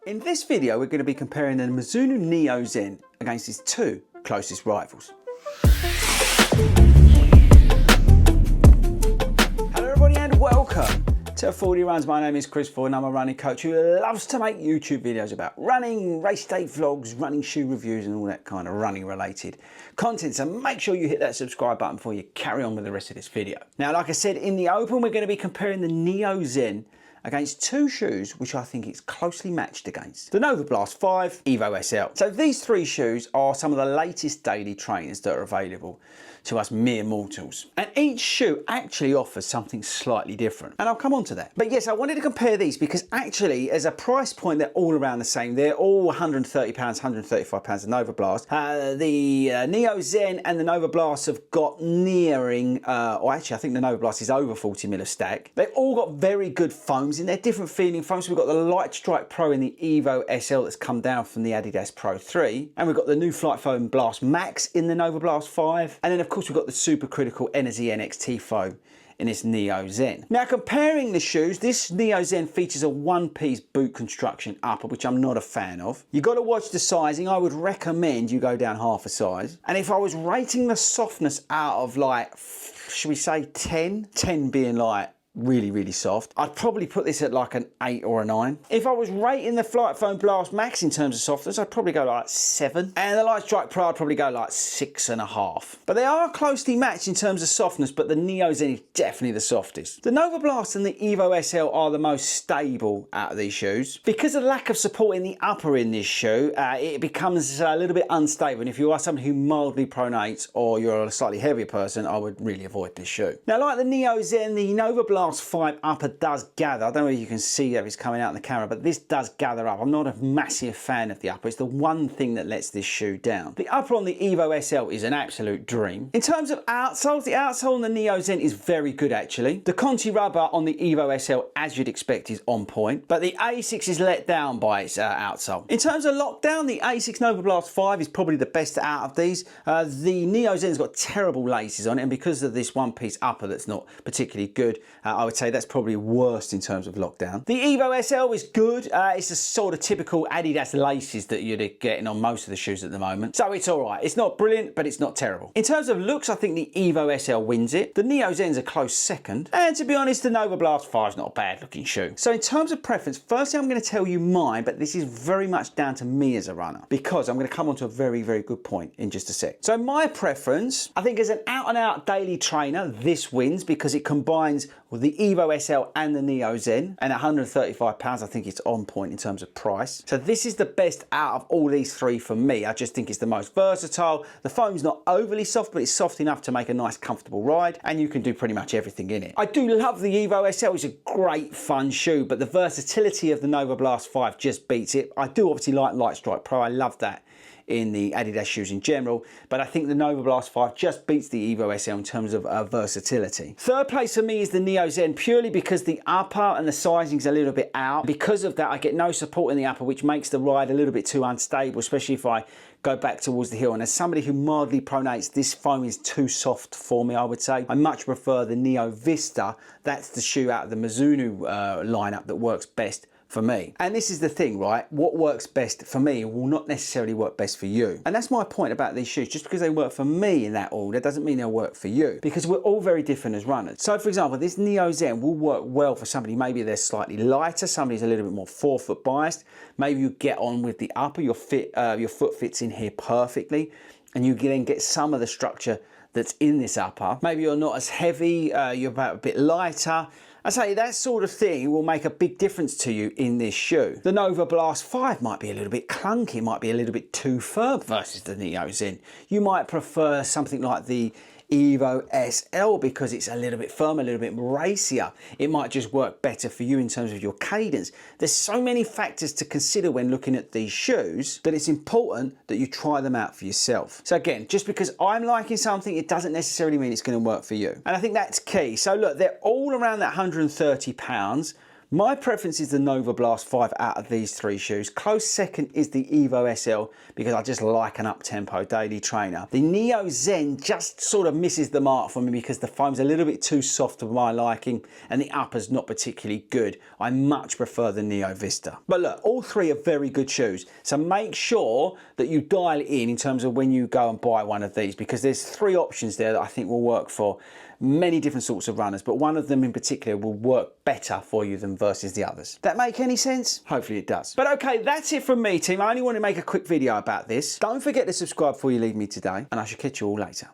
In this video, we're going to be comparing the Mizuno Neo Zen against its two closest rivals. Hello everybody and welcome to FORDY Runs. My name is Chris Ford and I'm a running coach who loves to make YouTube videos about running, race day vlogs, running shoe reviews and all that kind of running related content. So make sure you hit that subscribe button before you carry on with the rest of this video. Now, like I said in the open, we're going to be comparing the Neo Zen against two shoes which I think it's closely matched against. The Novablast 5 EVO SL. So these three shoes are some of the latest daily trainers that are available to us mere mortals. And each shoe actually offers something slightly different. And I'll come on to that. But yes, I wanted to compare these because actually as a price point, they're all around the same. They're all £130, £135 the Novablast. The Neo Zen and the Novablast have got nearing, or actually I think the Novablast is over 40mm of stack. They've all got very good foams in their different feeling foams. We've got the Light Strike Pro in the EVO SL that's come down from the Adidas Pro 3. And we've got the new Flight Foam Blast Max in the Novablast 5. And then of course we've got the super critical Energy NXT foam in this Neo Zen. Now comparing the shoes, this Neo Zen features a one-piece boot construction upper, which I'm not a fan of. You've got to watch the sizing. I would recommend you go down half a size. And if I was rating the softness out of like, should we say 10? 10 being like really soft, I'd probably put this at like an 8 or a 9. If I was rating the Flight Foam Blast Max in terms of softness, I'd probably go like 7. And the Light Strike Pro, I'd probably go like 6.5. But they are closely matched in terms of softness, but the Neo Zen is definitely the softest. The Novablast and the EVO SL are the most stable out of these shoes. Because of the lack of support in the upper in this shoe, it becomes a little bit unstable. And if you are somebody who mildly pronates or you're a slightly heavier person, I would really avoid this shoe. Now, like the Neo Zen, the Novablast 5 upper does gather. I don't know if you can see that it's coming out in the camera, but this does gather up. I'm not a massive fan of the upper. It's the one thing that lets this shoe down. The upper on the EVO SL is an absolute dream. In terms of outsoles, the outsole on the Neo Zen is very good actually. The Conti rubber on the EVO SL, as you'd expect, is on point, but the ASICS is let down by its outsole. In terms of lockdown, the ASICS Novablast 5 is probably the best out of these. The Neo Zen's got terrible laces on it, and because of this one-piece upper that's not particularly good, I would say that's probably worst in terms of lockdown. The EVO SL is good. It's a sort of typical Adidas laces that you're getting on most of the shoes at the moment. So it's all right. It's not brilliant, but it's not terrible. In terms of looks, I think the EVO SL wins it. The Neo Zen's a close second. And to be honest, the Novablast 5 is not a bad looking shoe. So in terms of preference, firstly, I'm going to tell you mine, but this is very much down to me as a runner because I'm going to come on to a very good point in just a sec. So my preference, I think as an out and out daily trainer, this wins because it combines with the EVO SL and the Neo Zen, and £135 I think it's on point in terms of price. So this is the best out of all these three for me. I just think it's the most versatile. The foam's not overly soft, but it's soft enough to make a nice comfortable ride, and you can do pretty much everything in it. I do love the EVO SL. It's a great fun shoe, but the versatility of the Novablast 5 just beats it. I do obviously like Light Strike Pro. I love that in the Adidas shoes in general, but I think the Novablast 5 just beats the EVO SL in terms of versatility. Third place for me is the Neo Zen, purely because the upper and the sizing's a little bit out. Because of that, I get no support in the upper, which makes the ride a little bit too unstable, especially if I go back towards the hill. And as somebody who mildly pronates, this foam is too soft for me, I would say. I much prefer the Neo Vista. That's the shoe out of the Mizuno lineup that works best for me. And this is the thing, right? What works best for me will not necessarily work best for you. And that's my point about these shoes. Just because they work for me in that order doesn't mean they'll work for you, because we're all very different as runners. So for example, this Neo Zen will work well for somebody, maybe they're slightly lighter, somebody's a little bit more forefoot biased. Maybe you get on with the upper, your foot fits in here perfectly, and you then get some of the structure that's in this upper. Maybe you're not as heavy, you're about a bit lighter. I say that sort of thing will make a big difference to you in this shoe. The Novablast 5 might be a little bit clunky, might be a little bit too firm versus the Neo Zen. You might prefer something like the EVO SL because it's a little bit firmer, a little bit racier. It might just work better for you in terms of your cadence. There's so many factors to consider when looking at these shoes that it's important that you try them out for yourself. So again, just because I'm liking something, it doesn't necessarily mean it's going to work for you. And I think that's key. So look, they're all around that £130. My preference is the Novablast 5 out of these three shoes. Close second is the EVO SL because I just like an up-tempo daily trainer. The Neo Zen just sort of misses the mark for me because the foam's a little bit too soft for my liking and the upper's not particularly good. I much prefer the Neo Vista. But look, all three are very good shoes, so make sure that you dial it in terms of when you go and buy one of these, because there's three options there that I think will work for many different sorts of runners, but one of them in particular will work better for you than versus the others. That make any sense? Hopefully it does. But okay, that's it from me, team. I only want to make a quick video about this. Don't forget to subscribe before you leave me today, and I shall catch you all later.